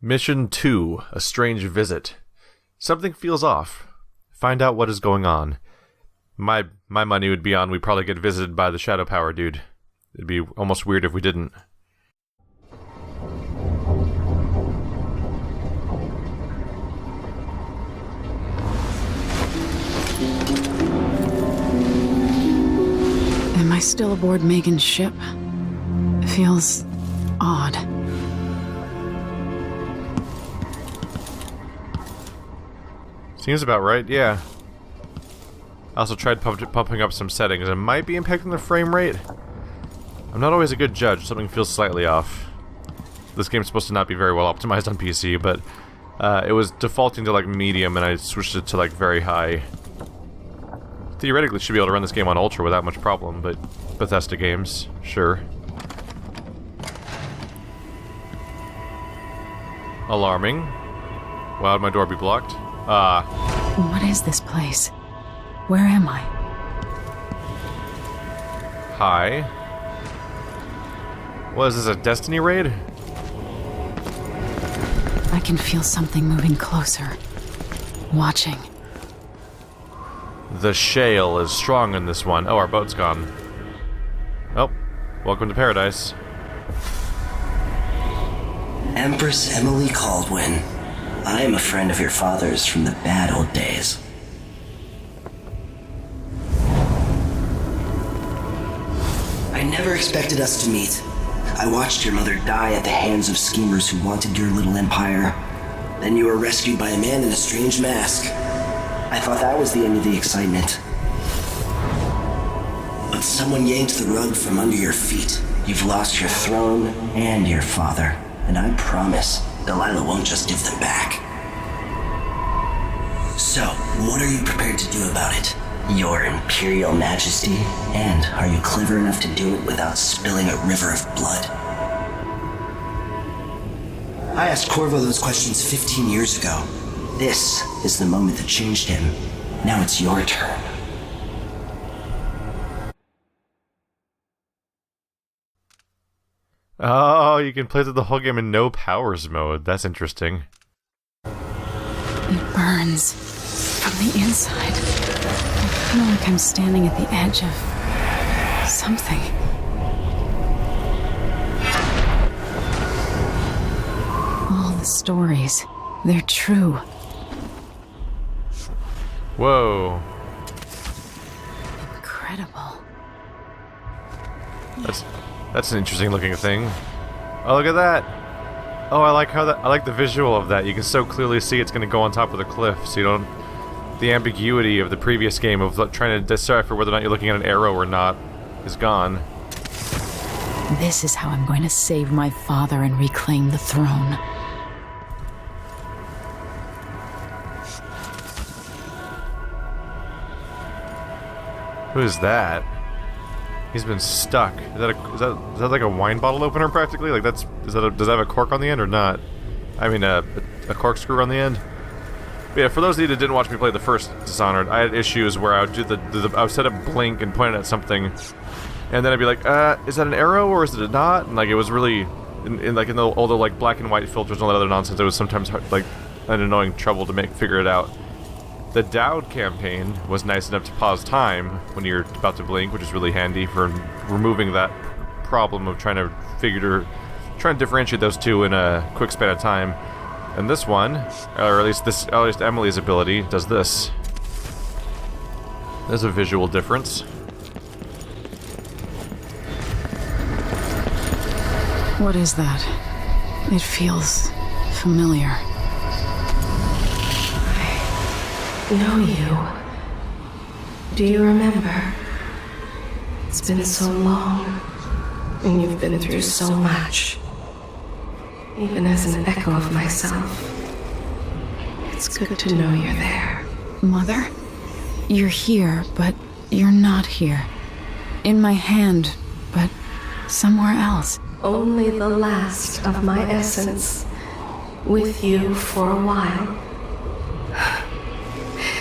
Mission 2, A Strange Visit. Something feels off. Find out what is going on. My money would be on we probably get visited by the Shadow Power dude. It'd be almost weird if we didn't. Am I still aboard Megan's ship? It feels odd. Seems about right, yeah. I also tried pumping up some settings. It might be impacting the frame rate. I'm not always a good judge. Something feels slightly off. This game's supposed to not be very well optimized on PC, but it was defaulting to like medium, and I switched it to like very high. Theoretically, should be able to run this game on ultra without much problem, but Bethesda games, sure. Alarming. Why would my door be blocked? What is this place? Where am I? Hi. What is this, a Destiny raid? I can feel something moving closer. Watching. The shale is strong in this one. Oh, our boat's gone. Oh, welcome to paradise. Empress Emily Kaldwin. I am a friend of your father's from the bad old days. I never expected us to meet. I watched your mother die at the hands of schemers who wanted your little empire. Then you were rescued by a man in a strange mask. I thought that was the end of the excitement. But someone yanked the rug from under your feet. You've lost your throne and your father. And I promise, Delilah won't just give them back. So, what are you prepared to do about it? Your Imperial Majesty? And are you clever enough to do it without spilling a river of blood? I asked Corvo those questions 15 years ago. This is the moment that changed him. Now it's your turn. Oh, you can play through the whole game in no powers mode. That's interesting. It burns from the inside. I feel like I'm standing at the edge of something. All the stories, they're true. Whoa. Incredible. That's an interesting looking thing. Oh, look at that! Oh, I like the visual of that. You can so clearly see it's going to go on top of the cliff, so you don't... The ambiguity of the previous game of trying to decipher whether or not you're looking at an arrow or not is gone. This is how I'm going to save my father and reclaim the throne. Who is that? He's been stuck. Is that like a wine bottle opener practically? Like does that have a cork on the end or not? I mean a corkscrew on the end. But yeah, for those of you that didn't watch me play the first Dishonored, I had issues where I would do I would set up blink and point it at something, and then I'd be like, is that an arrow or is it not? And like it was really in the older like black and white filters and all that other nonsense. It was sometimes hard, like an annoying trouble to figure it out. The Dowd campaign was nice enough to pause time when you're about to blink, which is really handy for removing that problem of trying to differentiate those two in a quick span of time. And this one, or at least Emily's ability, does this. There's a visual difference. What is that? It feels familiar. I know you. Do you remember? It's been so long, and you've been through so much. Even as an echo of myself, it's good to know you're there. Mother? You're here, but you're not here. In my hand, but somewhere else. Only the last of my essence, with you for a while.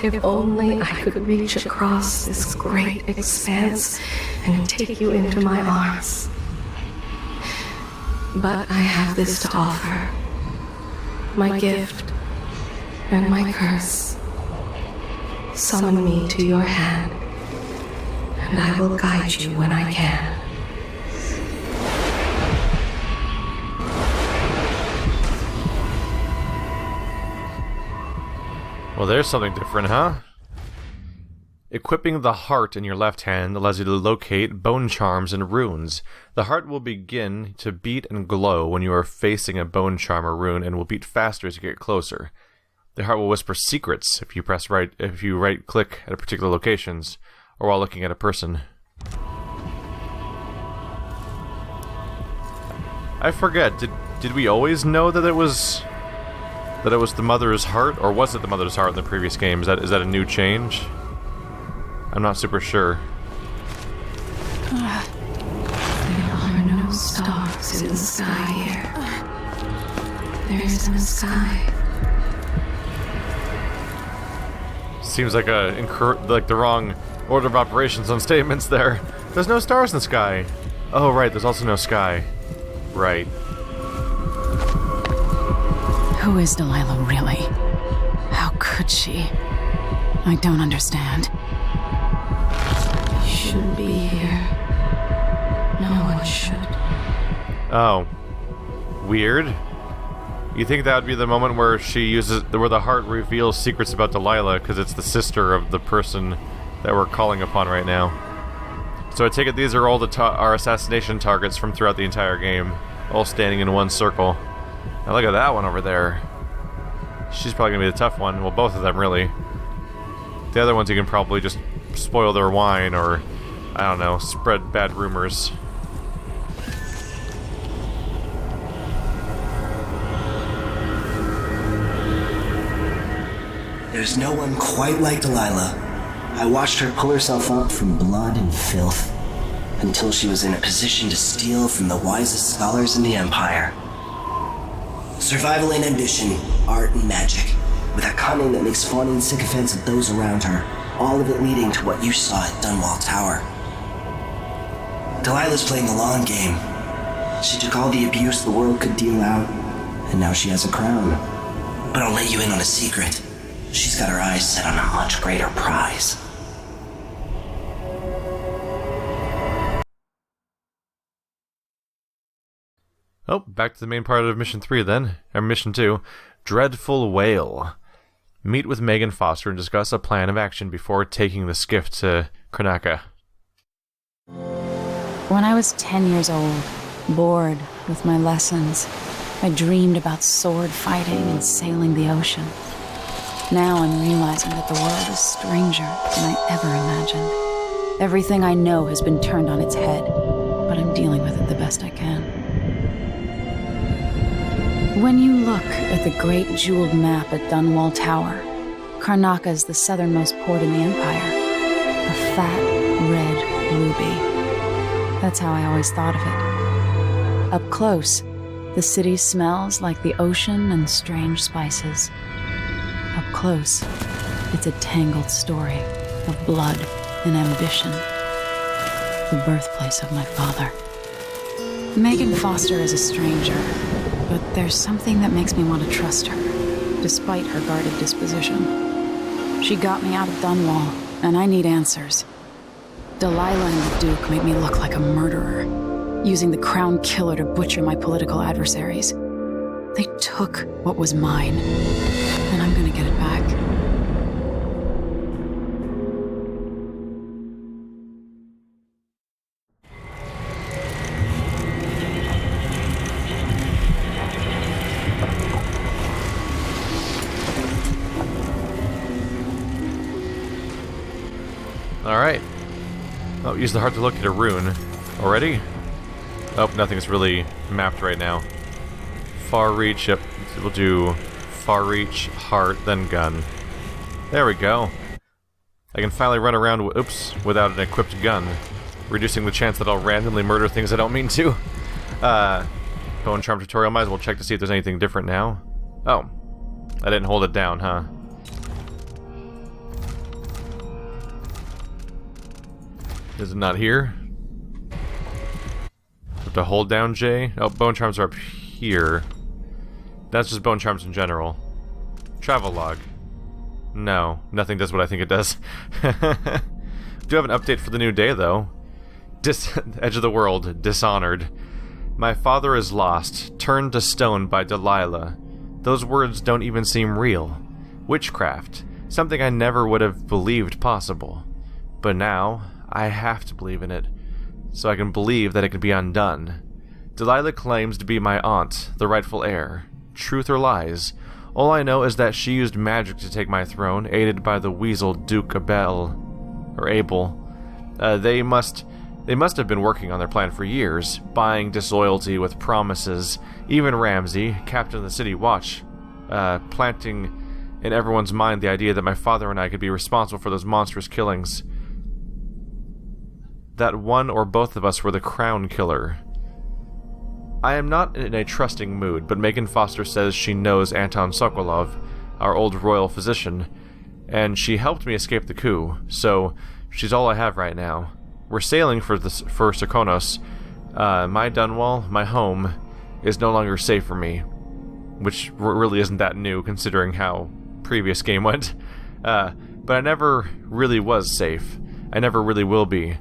If only I could reach across this great expanse and take you into my arms. But I have this to offer. my gift, and my curse. Summon me to your hand, and I will guide you when I can. Well, there's something different, huh? Equipping the heart in your left hand allows you to locate bone charms and runes. The heart will begin to beat and glow when you are facing a bone charm or rune, and will beat faster as you get closer. The heart will whisper secrets if you right click at particular locations, or while looking at a person. I forget, did we always know that it was the mother's heart, or was it the mother's heart in the previous game? Is that a new change? I'm not super sure. There are no stars in the sky here. There isn't a sky. Seems like the wrong order of operations on statements there. There's no stars in the sky. Oh right, there's also no sky. Right. Who is Delilah really? How could she? I don't understand. You shouldn't be here. No one should. Oh. Weird. You think that would be the moment where where the heart reveals secrets about Delilah, because it's the sister of the person that we're calling upon right now. So I take it these are all our assassination targets from throughout the entire game, all standing in one circle. Now look at that one over there. She's probably gonna be the tough one. Well, both of them really. The other ones you can probably just spoil their wine, or I don't know, spread bad rumors. There's no one quite like Delilah. I watched her pull herself up from blood and filth, until she was in a position to steal from the wisest scholars in the Empire. Survival and ambition, art and magic, with a cunning that makes fawning sycophants of those around her, all of it leading to what you saw at Dunwall Tower. Delilah's playing the long game. She took all the abuse the world could deal out, and now she has a crown. But I'll let you in on a secret. She's got her eyes set on a much greater prize. Oh, back to the main part of Mission 3 then. Or Mission 2. Dreadful Wale. Meet with Megan Foster and discuss a plan of action before taking the skiff to Karnaca. When I was 10 years old, bored with my lessons, I dreamed about sword fighting and sailing the ocean. Now I'm realizing that the world is stranger than I ever imagined. Everything I know has been turned on its head, but I'm dealing with it the best I can. When you look at the great jeweled map at Dunwall Tower, Karnaca is the southernmost port in the Empire. A fat, red ruby. That's how I always thought of it. Up close, the city smells like the ocean and strange spices. Up close, it's a tangled story of blood and ambition. The birthplace of my father. Megan Foster is a stranger, but there's something that makes me want to trust her, despite her guarded disposition. She got me out of Dunwall, and I need answers. Delilah and the Duke made me look like a murderer, using the Crown Killer to butcher my political adversaries. They took what was mine, and I'm gonna get it back. Alright. Oh, use the heart to locate a rune. Already? Oh, nothing's really mapped right now. Far reach, yep. We'll do far reach, heart, then gun. There we go. I can finally run around without an equipped gun, reducing the chance that I'll randomly murder things I don't mean to. Bow and charm tutorial, might as well check to see if there's anything different now. Oh. I didn't hold it down, huh? Is it not here? Have to hold down J? Oh, bone charms are up here. That's just bone charms in general. Travel log. No, nothing does what I think it does. Do have an update for the new day, though. Edge of the world, Dishonored. My father is lost, turned to stone by Delilah. Those words don't even seem real. Witchcraft. Something I never would have believed possible. But now, I have to believe in it, so I can believe that it can be undone. Delilah claims to be my aunt, the rightful heir. Truth or lies? All I know is that she used magic to take my throne, aided by the weasel Duke Abel. They must have been working on their plan for years, buying disloyalty with promises. Even Ramsay, captain of the city watch, planting in everyone's mind the idea that my father and I could be responsible for those monstrous killings. That one or both of us were the crown killer. I am not in a trusting mood, but Megan Foster says she knows Anton Sokolov, our old royal physician, and she helped me escape the coup, so she's all I have right now. We're sailing for Serkonos. My Dunwall, my home, is no longer safe for me, which really isn't that new considering how previous game went. But I never really was safe. I never really will be.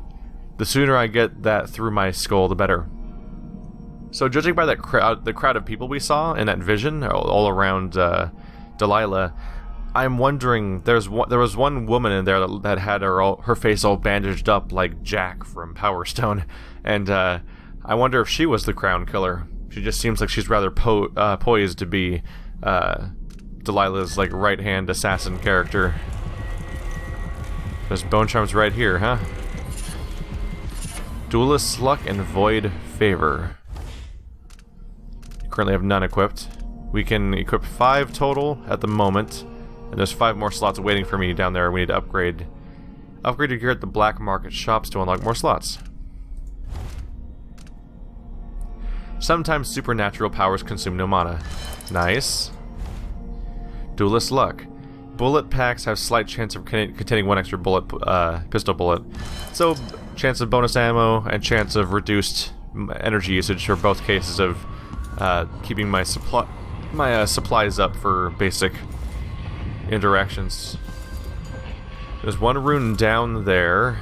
The sooner I get that through my skull, the better. So judging by that the crowd of people we saw in that vision all around Delilah, I'm wondering, there was one woman in there that had her face all bandaged up like Jack from Power Stone, and I wonder if she was the crown killer. She just seems like she's rather poised to be Delilah's like right-hand assassin character. There's bone charms right here, huh? Duelist's luck and void favor. Currently have none equipped. We can equip 5 total at the moment, and there's 5 more slots waiting for me down there. We need to upgrade your gear at the black market shops to unlock more slots. Sometimes supernatural powers consume no mana. Nice. Duelist luck. Bullet packs have slight chance of containing 1 extra pistol bullet. So, chance of bonus ammo and chance of reduced energy usage for both cases of keeping my supplies up for basic interactions. There's 1 rune down there.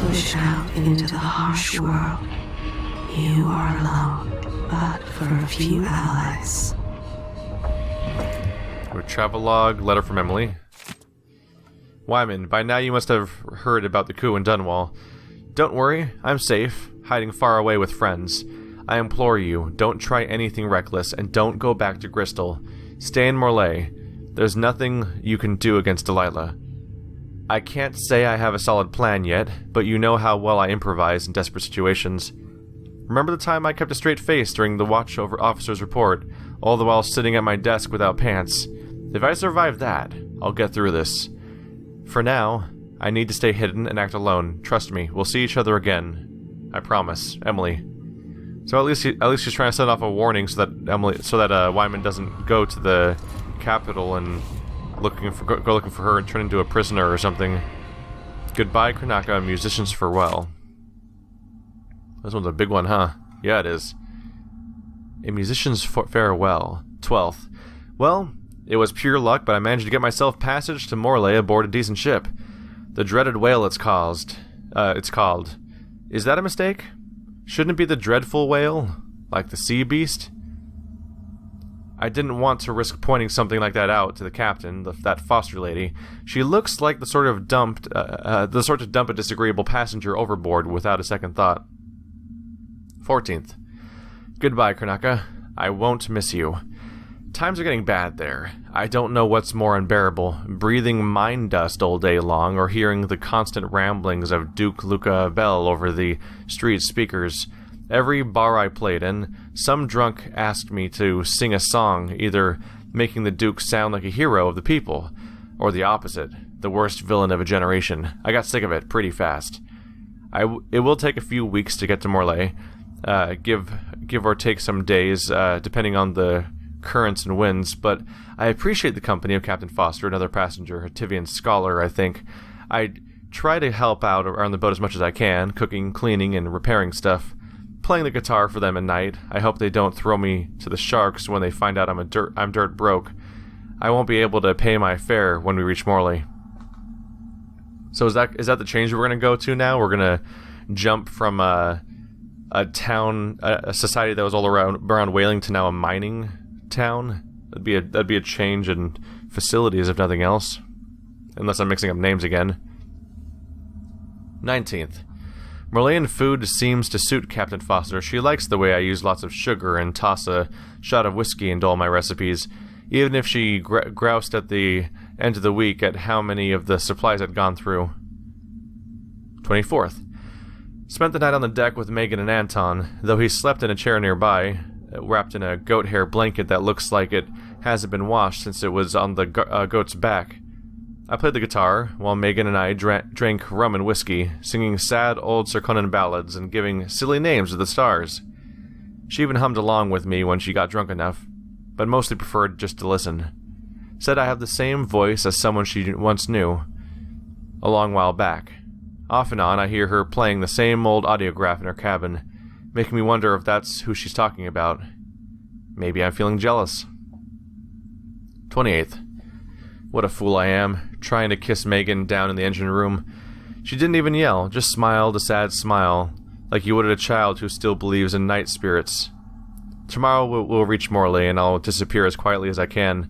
Push out into the harsh world. You are alone, but for a few allies. A travelogue, letter from Emily. Wyman, by now you must have heard about the coup in Dunwall. Don't worry, I'm safe, hiding far away with friends. I implore you, don't try anything reckless, and don't go back to Bristol. Stay in Morlaix. There's nothing you can do against Delilah. I can't say I have a solid plan yet, but you know how well I improvise in desperate situations. Remember the time I kept a straight face during the watch over officer's report, all the while sitting at my desk without pants? If I survive that, I'll get through this. For now, I need to stay hidden and act alone. Trust me, we'll see each other again. I promise, Emily. So at least she's trying to set off a warning so that Wyman doesn't go to the capital and go looking for her and turn into a prisoner or something. Goodbye, Karnaca. Musicians farewell. This one's a big one, huh? Yeah, it is. A musician's farewell. 12th. Well, it was pure luck, but I managed to get myself passage to Morlaix aboard a decent ship. The dreaded Wale it's called. Is that a mistake? Shouldn't it be the dreadful Wale? Like the sea beast? I didn't want to risk pointing something like that out to the captain, that foster lady. She looks like the sort to dump a disagreeable passenger overboard without a second thought. 14th. Goodbye, Karnaca. I won't miss you. Times are getting bad there. I don't know what's more unbearable, breathing mine dust all day long or hearing the constant ramblings of Duke Luca Bell over the street speakers. Every bar I played in, some drunk asked me to sing a song, either making the Duke sound like a hero of the people, or the opposite, the worst villain of a generation. I got sick of it pretty fast. It will take a few weeks to get to Morlaix, give or take some days, depending on the currents and winds, but I appreciate the company of Captain Foster, another passenger, a Tivian scholar, I think. I try to help out around the boat as much as I can, cooking, cleaning, and repairing stuff. playing the guitar for them at night. I hope they don't throw me to the sharks when they find out I'm dirt broke. I won't be able to pay my fare when we reach Morley. So is that the change we're going to go to now? We're going to jump from a town, a society that was all around whaling to now a mining town? That'd be a change in facilities, if nothing else. Unless I'm mixing up names again. 19th. Morlayan food seems to suit Captain Foster. She likes the way I use lots of sugar and toss a shot of whiskey into all my recipes, even if she groused at the end of the week at how many of the supplies I'd gone through. 24th. Spent the night on the deck with Megan and Anton, though he slept in a chair nearby, wrapped in a goat hair blanket that looks like it hasn't been washed since it was on the goat's back. I played the guitar, while Megan and I drank rum and whiskey, singing sad old Sarkonan ballads and giving silly names to the stars. She even hummed along with me when she got drunk enough, but mostly preferred just to listen. Said I have the same voice as someone she once knew, a long while back. Off and on, I hear her playing the same old audiograph in her cabin, making me wonder if that's who she's talking about. Maybe I'm feeling jealous. 28th. What a fool I am, trying to kiss Megan down in the engine room. She didn't even yell, just smiled a sad smile, like you would at a child who still believes in night spirits. Tomorrow we'll reach Morley, and I'll disappear as quietly as I can.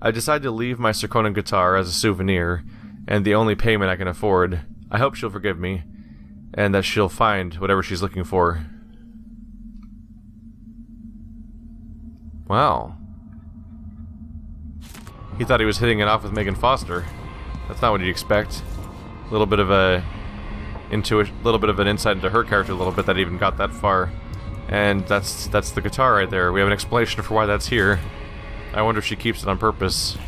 I decided to leave my Sarkonan guitar as a souvenir, and the only payment I can afford. I hope she'll forgive me, and that she'll find whatever she's looking for. Wow. He thought he was hitting it off with Megan Foster. That's not what you'd expect. A little bit of an insight into her character, a little bit that even got that far. And that's the guitar right there. We have an explanation for why that's here. I wonder if she keeps it on purpose.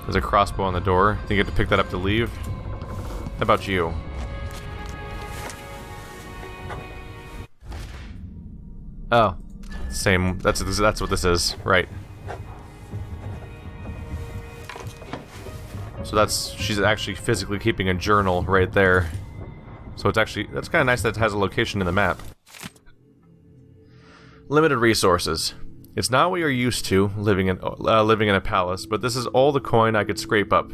There's a crossbow on the door. Think you have to pick that up to leave? How about you? Oh, same. That's what this is, right? So she's actually physically keeping a journal right there. So that's kind of nice that it has a location in the map. Limited resources. It's not what you're used to living in a palace, but this is all the coin I could scrape up.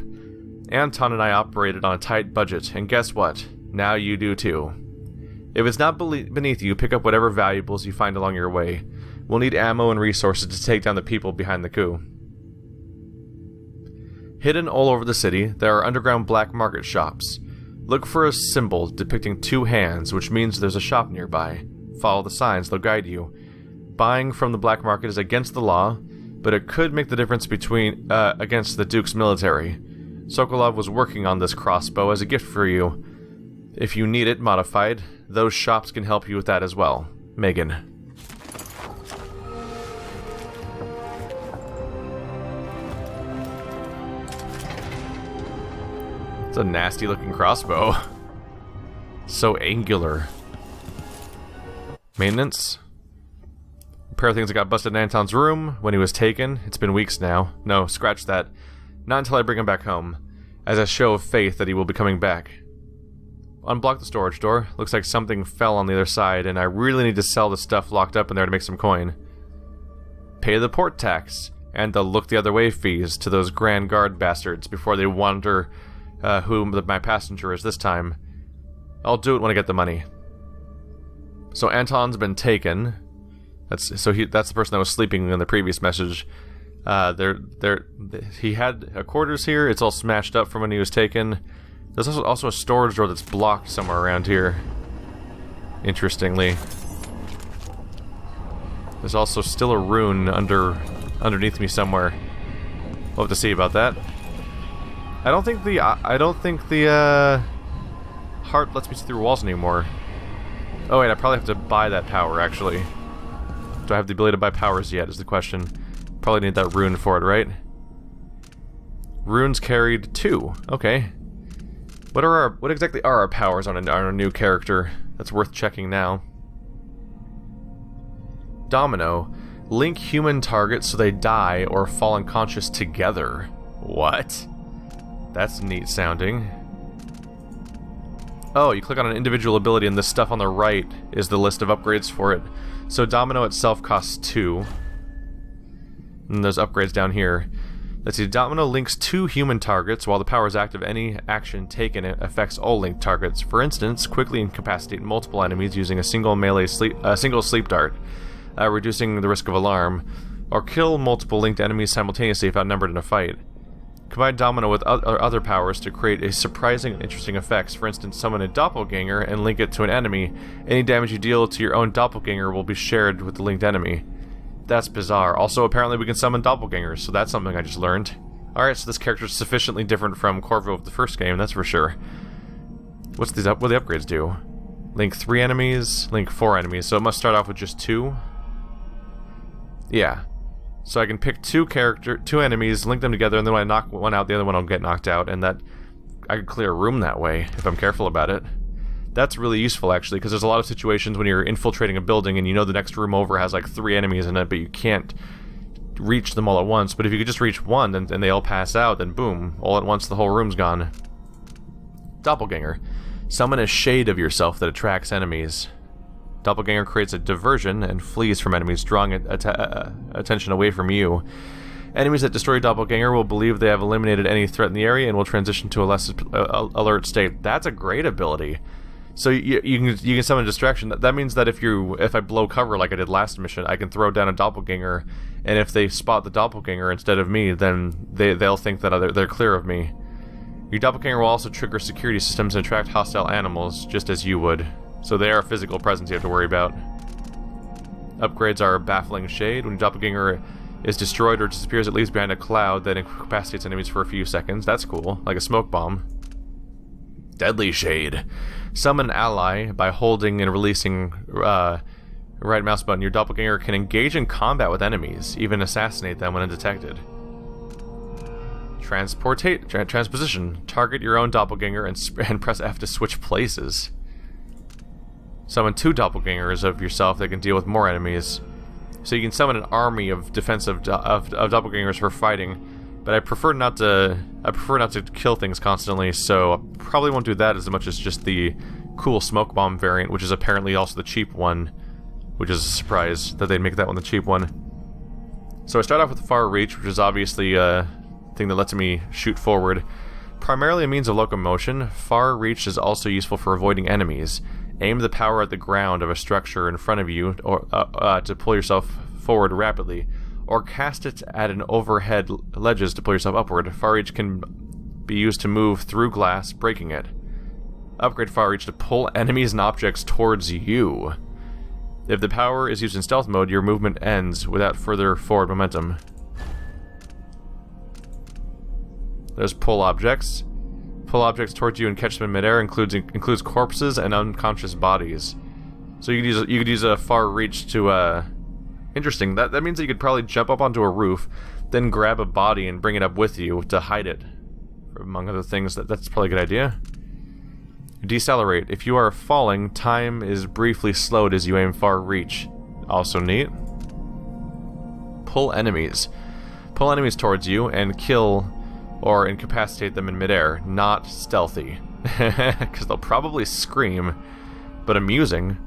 Anton and I operated on a tight budget, and guess what? Now you do too. If it's not beneath you, pick up whatever valuables you find along your way. We'll need ammo and resources to take down the people behind the coup. Hidden all over the city, there are underground black market shops. Look for a symbol depicting two hands, which means there's a shop nearby. Follow the signs, they'll guide you. Buying from the black market is against the law, but it could make the difference against the Duke's military. Sokolov was working on this crossbow as a gift for you. If you need it modified, those shops can help you with that as well. Megan. It's a nasty looking crossbow. So angular. Maintenance. A pair of things that got busted in Anton's room when he was taken. It's been weeks now. No, scratch that. Not until I bring him back home. As a show of faith that he will be coming back. Unblock the storage door. Looks like something fell on the other side, and I really need to sell the stuff locked up in there to make some coin. Pay the port tax, and the look the other way fees to those Grand Guard bastards before they wonder who my passenger is this time. I'll do it when I get the money. So Anton's been taken. That's the person that was sleeping in the previous message. He had quarters here. It's all smashed up from when he was taken. There's also a storage door that's blocked somewhere around here. Interestingly. There's also still a rune underneath me somewhere. We'll have to see about that. I don't think the heart lets me see through walls anymore. Oh wait, I probably have to buy that power actually. Do I have the ability to buy powers yet is the question. Probably need that rune for it, right? Runes carried 2. Okay. What exactly are our powers on our new character? That's worth checking now. Domino. Link human targets so they die or fall unconscious together. What? That's neat sounding. Oh, you click on an individual ability and the stuff on the right is the list of upgrades for it. So Domino itself costs 2. And there's upgrades down here. Let's see, Domino links 2 human targets. While the power is active, any action taken affects all linked targets. For instance, quickly incapacitate multiple enemies using a single sleep dart, reducing the risk of alarm, or kill multiple linked enemies simultaneously if outnumbered in a fight. Combine Domino with other powers to create a surprising and interesting effects. For instance, summon a doppelganger and link it to an enemy. Any damage you deal to your own doppelganger will be shared with the linked enemy. That's bizarre. Also, apparently we can summon doppelgangers, so that's something I just learned. Alright, so this character is sufficiently different from Corvo of the first game, that's for sure. What do the upgrades do? Link 3 enemies, link 4 enemies, so it must start off with just 2? Yeah. So I can pick 2 enemies, link them together, and then when I knock one out, the other one will get knocked out, and that I can clear a room that way, if I'm careful about it. That's really useful, actually, because there's a lot of situations when you're infiltrating a building and you know the next room over has like 3 enemies in it, but you can't reach them all at once. But if you could just reach one and they all pass out, then boom, all at once the whole room's gone. Doppelganger. Summon a shade of yourself that attracts enemies. Doppelganger creates a diversion and flees from enemies, drawing attention away from you. Enemies that destroy Doppelganger will believe they have eliminated any threat in the area and will transition to a less alert state. That's a great ability. So you can summon a distraction. That means that if I blow cover like I did last mission, I can throw down a doppelganger, and if they spot the doppelganger instead of me, then they'll think that they're clear of me. Your doppelganger will also trigger security systems and attract hostile animals, just as you would. So they are a physical presence you have to worry about. Upgrades are Baffling Shade. When your doppelganger is destroyed or disappears, it leaves behind a cloud that incapacitates enemies for a few seconds. That's cool, like a smoke bomb. Deadly Shade. Summon an ally by holding and releasing right mouse button. Your doppelganger can engage in combat with enemies, even assassinate them when undetected. Transposition. Target your own doppelganger and press F to switch places. Summon 2 doppelgangers of yourself that can deal with more enemies. So you can summon an army of defensive doppelgangers for fighting. But I prefer not to kill things constantly, so I probably won't do that as much as just the cool smoke bomb variant, which is apparently also the cheap one, which is a surprise that they'd make that one the cheap one. So I start off with Far Reach, which is obviously a thing that lets me shoot forward. Primarily a means of locomotion, Far Reach is also useful for avoiding enemies. Aim the power at the ground of a structure in front of you or to pull yourself forward rapidly, or cast it at an overhead ledges to pull yourself upward. Far Reach can be used to move through glass, breaking it. Upgrade Far Reach to pull enemies and objects towards you. If the power is used in stealth mode, your movement ends without further forward momentum. There's pull objects. Pull objects towards you and catch them in midair includes corpses and unconscious bodies. So you could use a Far Reach to interesting. That means that you could probably jump up onto a roof, then grab a body and bring it up with you to hide it. Among other things, that's probably a good idea. Decelerate. If you are falling, time is briefly slowed as you aim Far Reach. Also neat. Pull enemies. Pull enemies towards you and kill or incapacitate them in midair. Not stealthy. Because they'll probably scream, but amusing.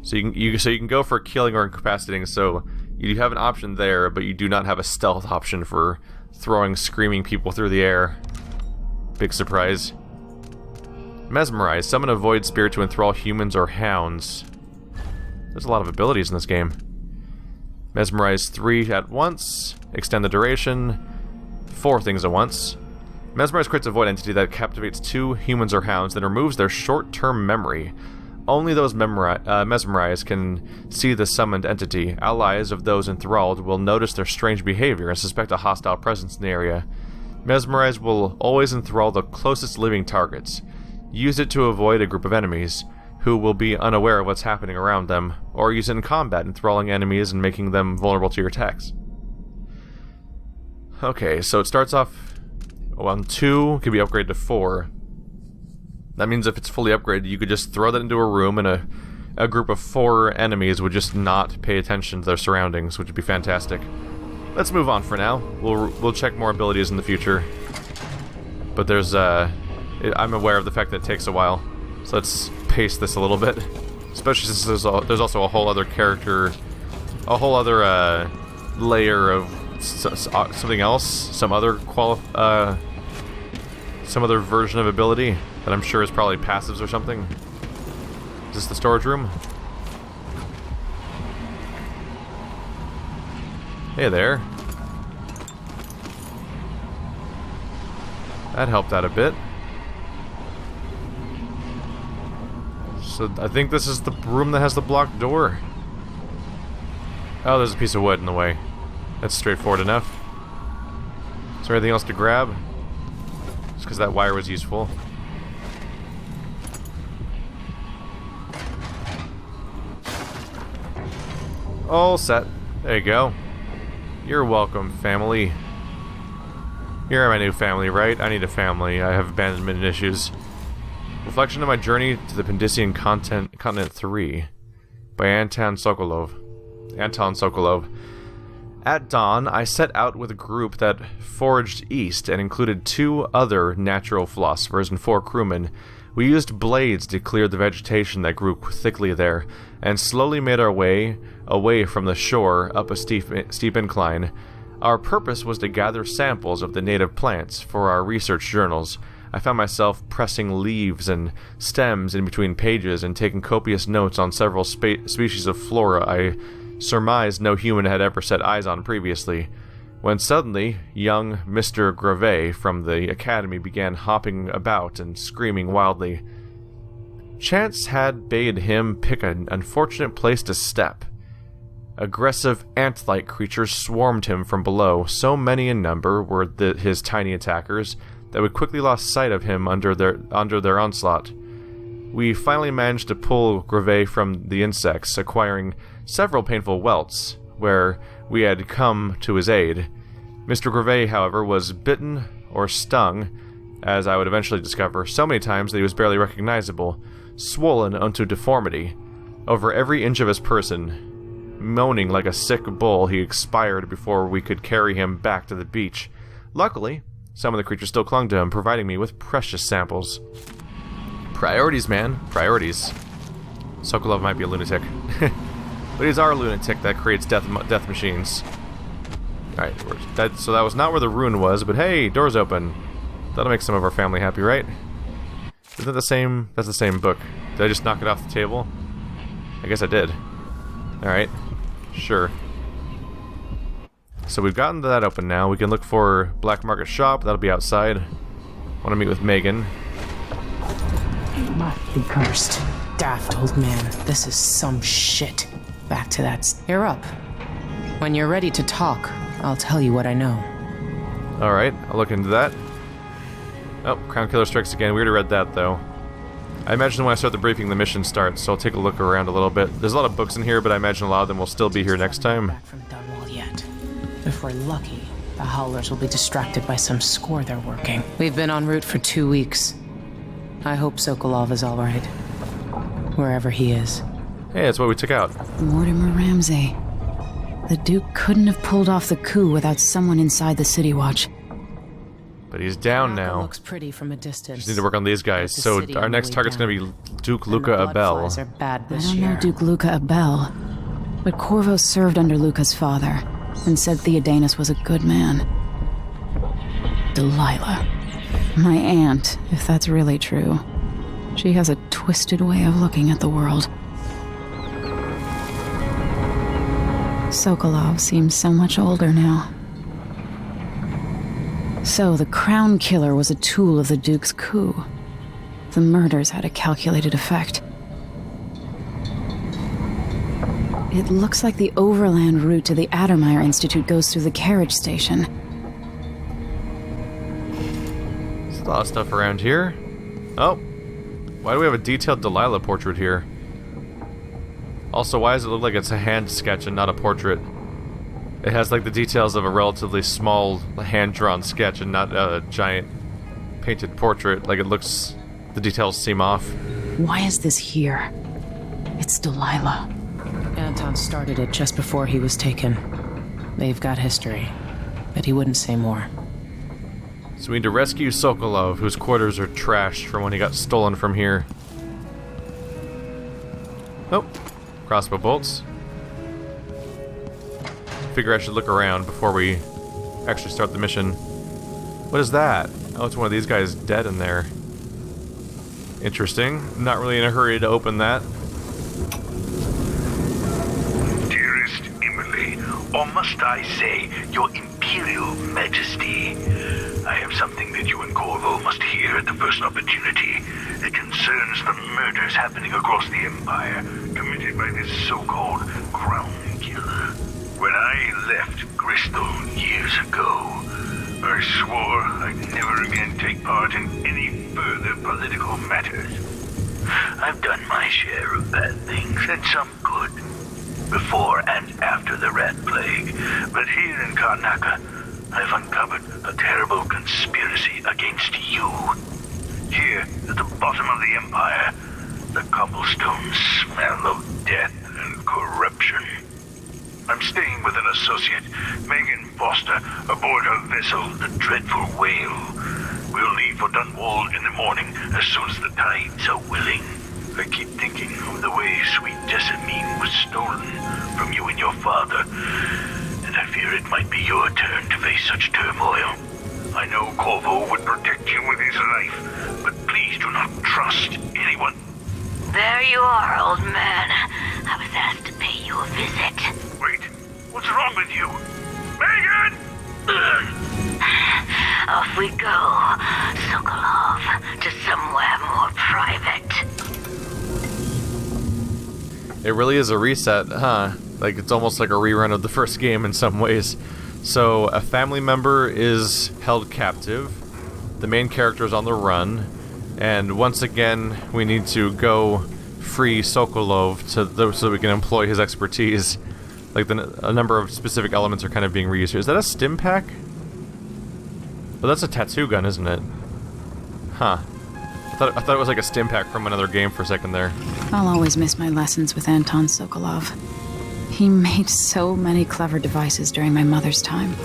So you can go for killing or incapacitating, so you have an option there, but you do not have a stealth option for throwing screaming people through the air. Big surprise. Mesmerize. Summon a void spirit to enthrall humans or hounds. There's a lot of abilities in this game. Mesmerize 3 at once. Extend the duration. 4 things at once. Mesmerize creates a void entity that captivates 2 humans or hounds, then removes their short-term memory. Only those mesmerized can see the summoned entity. Allies of those enthralled will notice their strange behavior and suspect a hostile presence in the area. Mesmerize will always enthrall the closest living targets. Use it to avoid a group of enemies, who will be unaware of what's happening around them, or use it in combat, enthralling enemies and making them vulnerable to your attacks. Okay, so it starts off on 2, can be upgraded to 4. That means if it's fully upgraded, you could just throw that into a room and a group of 4 enemies would just not pay attention to their surroundings, which would be fantastic. Let's move on for now. We'll check more abilities in the future. But there's I'm aware of the fact that it takes a while. So let's pace this a little bit. Especially since there's also a whole other character, a whole other layer of something else, some other version of ability that I'm sure is probably passives or something. Is this the storage room? Hey there. That helped out a bit. So I think this is the room that has the blocked door. Oh, there's a piece of wood in the way. That's straightforward enough. Is there anything else to grab? Just because that wire was useful. All set. There you go. You're welcome, family. You're my new family, right? I need a family. I have abandonment issues. Reflection of my journey to the Pendician Continent 3 by Anton Sokolov. At dawn, I set out with a group that foraged east and included 2 other natural philosophers and 4 crewmen. We used blades to clear the vegetation that grew thickly there, and slowly made our way away from the shore up a steep incline. Our purpose was to gather samples of the native plants for our research journals. I found myself pressing leaves and stems in between pages and taking copious notes on several species of flora I surmised no human had ever set eyes on previously, when suddenly young Mr. Gravet from the academy began hopping about and screaming wildly. Chance had bade him pick an unfortunate place to step. Aggressive ant-like creatures swarmed him from below. So many in number were his tiny attackers that we quickly lost sight of him under their onslaught. We finally managed to pull Gravet from the insects, acquiring several painful welts, where we had come to his aid. Mr. Gravet, however, was bitten or stung, as I would eventually discover, so many times that he was barely recognizable, swollen unto deformity. Over every inch of his person, moaning like a sick bull, he expired before we could carry him back to the beach. Luckily, some of the creatures still clung to him, providing me with precious samples. Priorities, man. Priorities. Sokolov might be a lunatic. But he's our lunatic that creates death machines. Alright, so that was not where the rune was, but hey, door's open. That'll make some of our family happy, right? Is that the same? That's the same book. Did I just knock it off the table? I guess I did. Alright. Sure. So we've gotten that open now. We can look for Black Market Shop. That'll be outside. Want to meet with Megan. You must be cursed. Daft old man. This is some shit. Back to that. You're up. When you're ready to talk, I'll tell you what I know. Alright, I'll look into that. Oh, Crown Killer Strikes Again. We already read that, though. I imagine when I start the briefing, the mission starts, so I'll take a look around a little bit. There's a lot of books in here, but I imagine a lot of them will still be here next time. Back from Dunwall yet. If we're lucky, the Howlers will be distracted by some score they're working. We've been en route for 2 weeks. I hope Sokolov is all right. Wherever he is. Hey, that's what we took out. Mortimer Ramsay. The Duke couldn't have pulled off the coup without someone inside the City Watch. But he's down Karnaca now. looks pretty from a distance. Just need to work on these guys. But the So city our next way target's down. going to be Duke Luca And the Abel. bloodflies are bad I this don't year. know Duke Luca Abel, but Corvo served under Luca's father and said Theodanis was a good man. Delilah. My aunt, if that's really true. She has a twisted way of looking at the world. Sokolov seems so much older now. So the Crown Killer was a tool of the Duke's coup. The murders had a calculated effect. It looks like the overland route to the Addermeyer Institute goes through the carriage station. There's a lot of stuff around here. Oh. Why do we have a detailed Delilah portrait here? Also, why does it look like it's a hand sketch and not a portrait? It has like the details of a relatively small hand-drawn sketch and not a giant painted portrait. Like it looks... the details seem off. Why is this here? It's Delilah. Anton started it just before he was taken. They've got history, but he wouldn't say more. So we need to rescue Sokolov, whose quarters are trashed from when he got stolen from here. Oh, crossbow bolts. Figure I should look around before we actually start the mission. What is that? Oh, it's one of these guys dead in there. Interesting. Not really in a hurry to open that. Dearest Emily, or must I say, your Imperial Majesty, I have something that you and Corvo must hear at the first opportunity. It concerns the murders happening across the Empire, committed by this so-called Crown Killer. When I left Bristol years ago, I swore I'd never again take part in any further political matters. I've done my share of bad things, and some good, before and after the Rat Plague. But here in Karnaca, I've uncovered a terrible conspiracy against you. Here, at the bottom of the Empire, the cobblestones smell of death and corruption. I'm staying with an associate, Megan Foster, aboard her vessel, the dreadful Wale. We'll leave for Dunwall in the morning, as soon as the tides are willing. I keep thinking of the way sweet Jessamine was stolen from you and your father, and I fear it might be your turn to face such turmoil. I know Corvo would protect you with his life, but please do not trust anyone. There you are, old man. I was asked to pay you a visit. Wait, what's wrong with you? Megan! Off we go, Sokolov, to somewhere more private. It really is a reset, huh? Like, it's almost like a rerun of the first game in some ways. So, a family member is held captive, the main character is on the run, and once again, we need to go free Sokolov so we can employ his expertise. Like, a number of specific elements are kind of being reused here. Is that a stim pack? Oh, that's a tattoo gun, isn't it? Huh. I thought it was like a stim pack from another game for a second there. I'll always miss my lessons with Anton Sokolov. He made so many clever devices during my mother's time.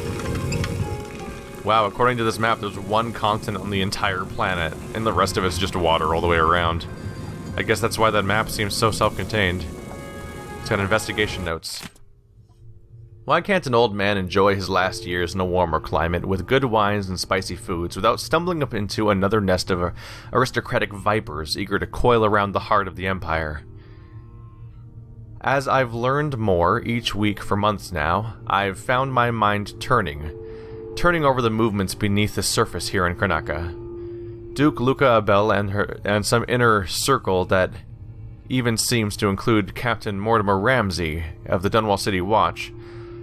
Wow, according to this map, there's one continent on the entire planet, and the rest of it's just water all the way around. I guess that's why that map seems so self-contained. It's got investigation notes. Why can't an old man enjoy his last years in a warmer climate with good wines and spicy foods without stumbling up into another nest of aristocratic vipers eager to coil around the heart of the Empire? As I've learned more each week for months now, I've found my mind turning over the movements beneath the surface here in Karnaca. Duke Luca Abel and some inner circle that even seems to include Captain Mortimer Ramsey of the Dunwall City Watch.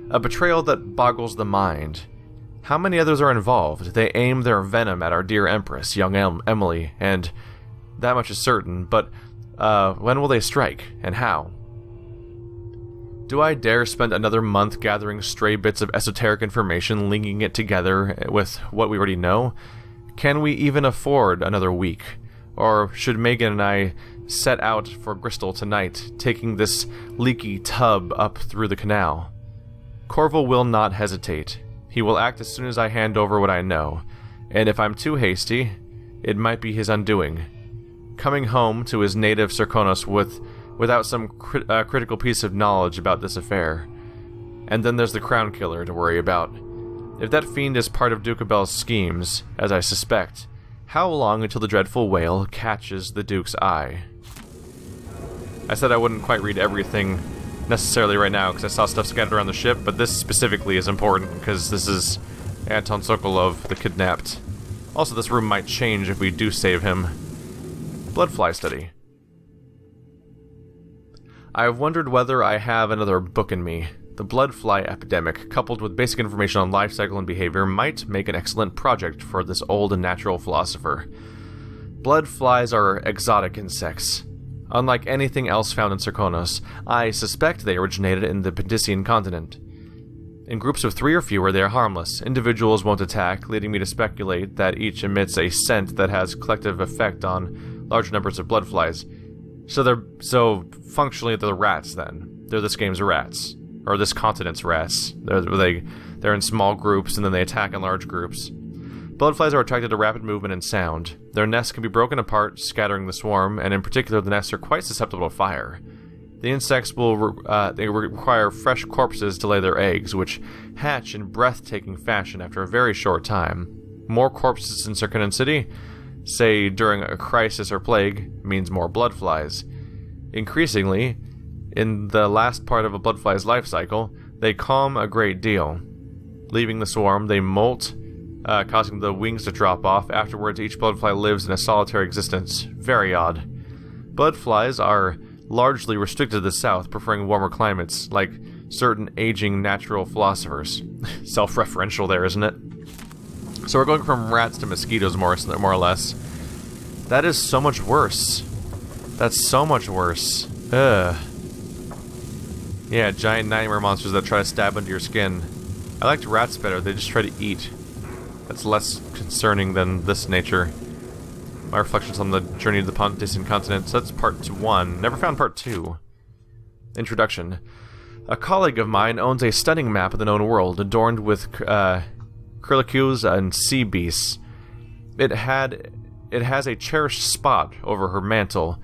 A betrayal that boggles the mind. How many others are involved? They aim their venom at our dear Empress, young Emily, and that much is certain, but when will they strike, and how? Do I dare spend another month gathering stray bits of esoteric information, linking it together with what we already know? Can we even afford another week? Or should Megan and I set out for Bristol tonight, taking this leaky tub up through the canal? Corvo will not hesitate. He will act as soon as I hand over what I know, and if I'm too hasty, it might be his undoing. Coming home to his native Serkonos without some critical piece of knowledge about this affair. And then there's the Crown Killer to worry about. If that fiend is part of Duke Abel's schemes, as I suspect, how long until the dreadful Wale catches the Duke's eye? I said I wouldn't quite read everything necessarily right now, because I saw stuff scattered around the ship, but this specifically is important, because this is Anton Sokolov, the kidnapped. Also, this room might change if we do save him. Bloodfly study. I have wondered whether I have another book in me. The bloodfly epidemic, coupled with basic information on life cycle and behavior, might make an excellent project for this old and natural philosopher. Bloodflies are exotic insects. Unlike anything else found in Serkonos, I suspect they originated in the Pentisian continent. In groups of 3 or fewer, they are harmless. Individuals won't attack, leading me to speculate that each emits a scent that has collective effect on large numbers of bloodflies. So functionally they're rats then. They're this game's rats. Or this continent's rats. They're in small groups and then they attack in large groups. Bloodflies are attracted to rapid movement and sound. Their nests can be broken apart, scattering the swarm, and in particular the nests are quite susceptible to fire. The insects will require fresh corpses to lay their eggs, which hatch in breathtaking fashion after a very short time. More corpses in Circunan City, say during a crisis or plague, means more bloodflies. Increasingly, in the last part of a bloodfly's life cycle, they calm a great deal. Leaving the swarm, they molt, causing the wings to drop off. Afterwards, each bloodfly lives in a solitary existence. Very odd. Bloodflies are largely restricted to the south, preferring warmer climates, like certain aging natural philosophers. Self-referential there, isn't it? So we're going from rats to mosquitoes, more or less. That is so much worse. That's so much worse. Ugh. Yeah, giant nightmare monsters that try to stab into your skin. I liked rats better, they just try to eat. That's less concerning than this nature. My reflections on the journey to the distant continent. So that's part 1. Never found part 2. Introduction. A colleague of mine owns a stunning map of the known world, adorned with curlicues and sea beasts. It has a cherished spot over her mantle.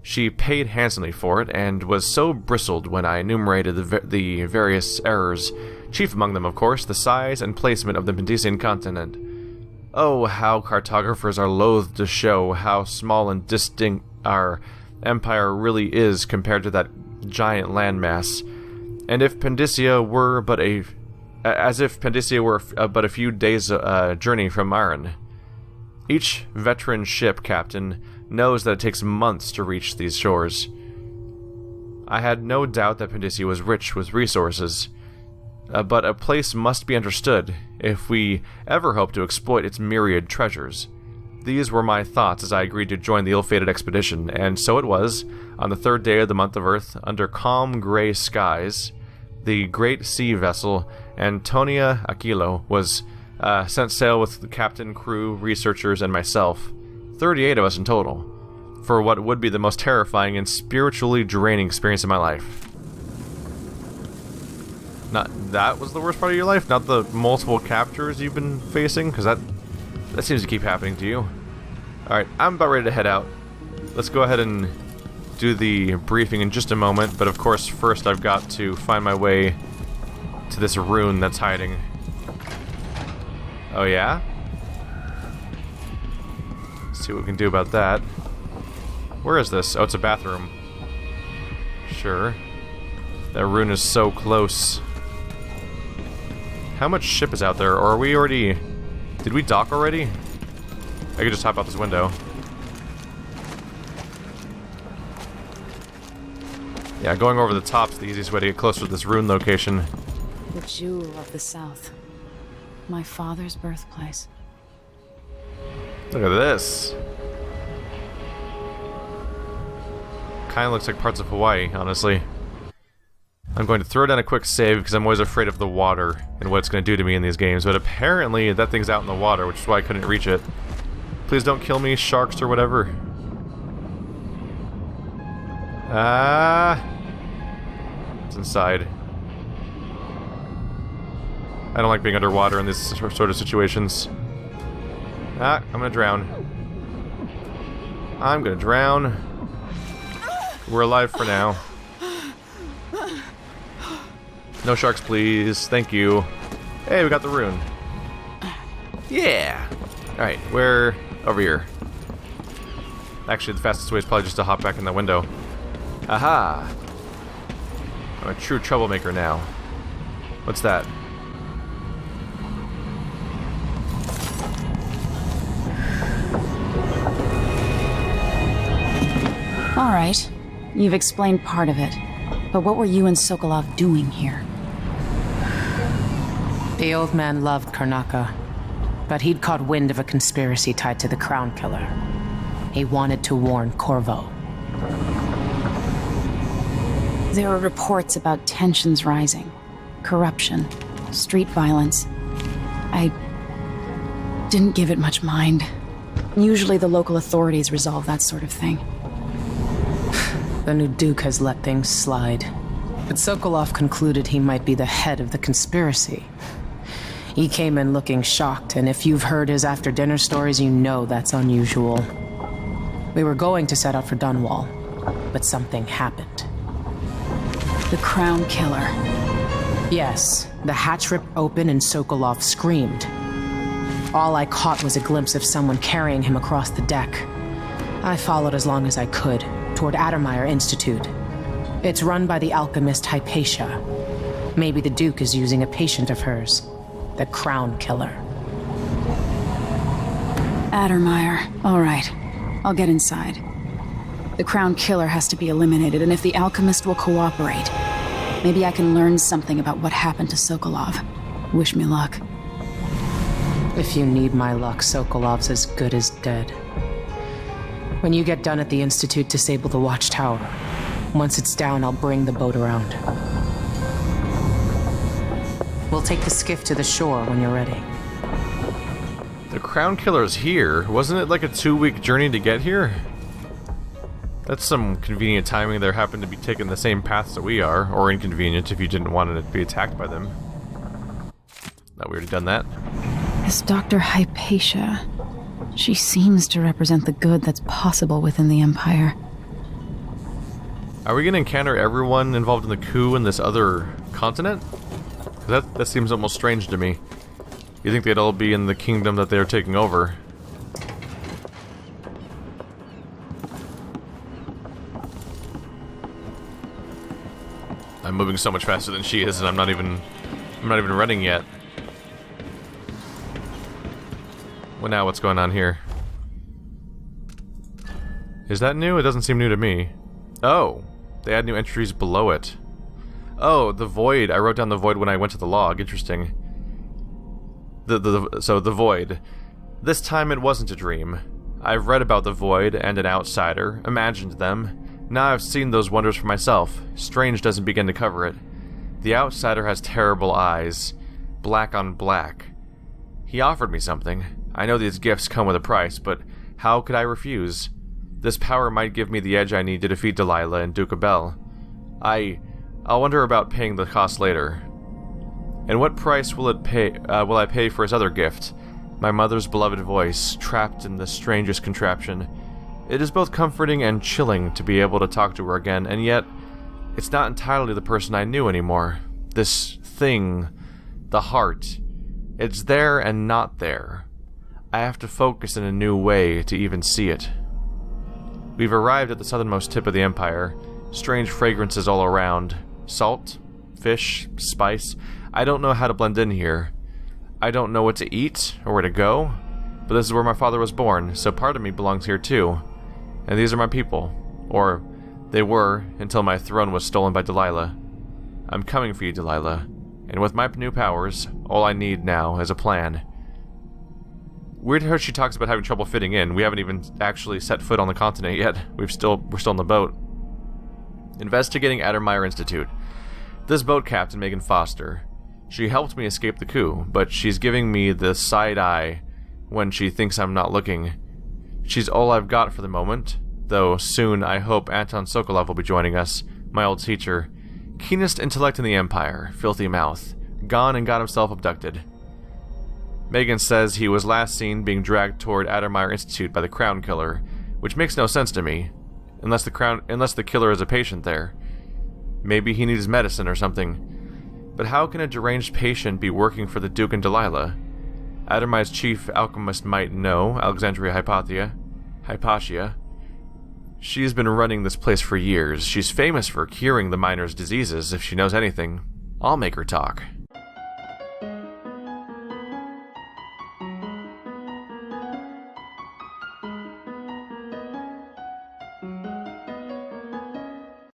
She paid handsomely for it, and was so bristled when I enumerated the various errors, chief among them, of course, the size and placement of the Pendician continent. Oh, how cartographers are loath to show how small and distinct our empire really is compared to that giant landmass. And if Pendicia were but a few days' journey from Marin. Each veteran ship captain knows that it takes months to reach these shores. I had no doubt that Pendicia was rich with resources, but a place must be understood if we ever hope to exploit its myriad treasures. These were my thoughts as I agreed to join the ill-fated expedition, and so it was, on the 3rd day of the month of Earth, under calm gray skies, the great sea vessel Antonia Aquilo was sent sail with the captain, crew, researchers, and myself. 38 of us in total, for what would be the most terrifying and spiritually draining experience of my life. Not that was the worst part of your life, not the multiple captures you've been facing, because that seems to keep happening to you. Alright, I'm about ready to head out. Let's go ahead and do the briefing in just a moment, but of course first I've got to find my way to this rune that's hiding. Oh yeah? Let's see what we can do about that. Where is this? Oh, it's a bathroom. Sure. That rune is so close. How much ship is out there? Or are we already... Did we dock already? I could just hop out this window. Yeah, going over the top's the easiest way to get closer to this rune location. The jewel of the south. My father's birthplace. Look at this. Kinda looks like parts of Hawaii, honestly. I'm going to throw down a quick save because I'm always afraid of the water and what it's going to do to me in these games, but apparently that thing's out in the water, which is why I couldn't reach it. Please don't kill me, sharks or whatever. It's inside. I don't like being underwater in these sort of situations. I'm gonna drown. I'm gonna drown. We're alive for now. No sharks, please. Thank you. Hey, we got the rune. Yeah! Alright, we're over here. Actually, the fastest way is probably just to hop back in the window. Aha! I'm a true troublemaker now. What's that? Alright. You've explained part of it. But what were you and Sokolov doing here? The old man loved Karnaca, but he'd caught wind of a conspiracy tied to the Crown Killer. He wanted to warn Corvo. There were reports about tensions rising, corruption, street violence. I didn't give it much mind. Usually the local authorities resolve that sort of thing. The new Duke has let things slide, but Sokolov concluded he might be the head of the conspiracy. He came in looking shocked, and if you've heard his after-dinner stories, you know that's unusual. We were going to set out for Dunwall, but something happened. The Crown Killer. Yes, the hatch ripped open and Sokolov screamed. All I caught was a glimpse of someone carrying him across the deck. I followed as long as I could, toward Addermire Institute. It's run by the alchemist Hypatia. Maybe the Duke is using a patient of hers, the Crown Killer. Addermire. All right. I'll get inside. The Crown Killer has to be eliminated, and if the alchemist will cooperate, maybe I can learn something about what happened to Sokolov. Wish me luck. If you need my luck, Sokolov's as good as dead. When you get done at the Institute, disable the watchtower. Once it's down, I'll bring the boat around. We'll take the skiff to the shore when you're ready. The Crown Killer's here. Wasn't it like a 2-week journey to get here? That's some convenient timing. There happened to be taking the same paths that we are, or inconvenient if you didn't want to be attacked by them. Thought we already done that. This Dr. Hypatia. She seems to represent the good that's possible within the Empire. Are we going to encounter everyone involved in the coup in this other continent? 'Cause that seems almost strange to me. You think they'd all be in the kingdom that they're taking over. I'm moving so much faster than she is, and I'm not even running yet. Well, now what's going on here? Is that new? It doesn't seem new to me. Oh, they add new entries below it. Oh, the Void. I wrote down the Void when I went to the log. Interesting. So the Void. This time it wasn't a dream. I've read about the Void and an outsider, imagined them. Now I've seen those wonders for myself. Strange doesn't begin to cover it. The outsider has terrible eyes. Black on black. He offered me something. I know these gifts come with a price, but how could I refuse? This power might give me the edge I need to defeat Delilah and Duke Abel. I'll wonder about paying the cost later. And what price will I pay for his other gift? My mother's beloved voice, trapped in the strangest contraption. It is both comforting and chilling to be able to talk to her again, and yet, it's not entirely the person I knew anymore. This thing, the heart, it's there and not there. I have to focus in a new way to even see it. We've arrived at the southernmost tip of the Empire. Strange fragrances all around. Salt, fish, spice. I don't know how to blend in here. I don't know what to eat or where to go, but this is where my father was born, so part of me belongs here too. And these are my people. Or, they were, until my throne was stolen by Delilah. I'm coming for you, Delilah. And with my new powers, all I need now is a plan. Weird how she talks about having trouble fitting in. We haven't even actually set foot on the continent yet. We're still on the boat. Investigating Addermire Institute. This boat captain, Megan Foster. She helped me escape the coup, but she's giving me the side eye when she thinks I'm not looking. She's all I've got for the moment, though soon I hope Anton Sokolov will be joining us, my old teacher. Keenest intellect in the Empire, filthy mouth. Gone and got himself abducted. Megan says he was last seen being dragged toward Addermire Institute by the Crown Killer, which makes no sense to me, unless the killer is a patient there. Maybe he needs medicine or something. But how can a deranged patient be working for the Duke and Delilah? Addermire's chief alchemist might know, Alexandria Hypatia. She's been running this place for years. She's famous for curing the miners' diseases. If she knows anything, I'll make her talk.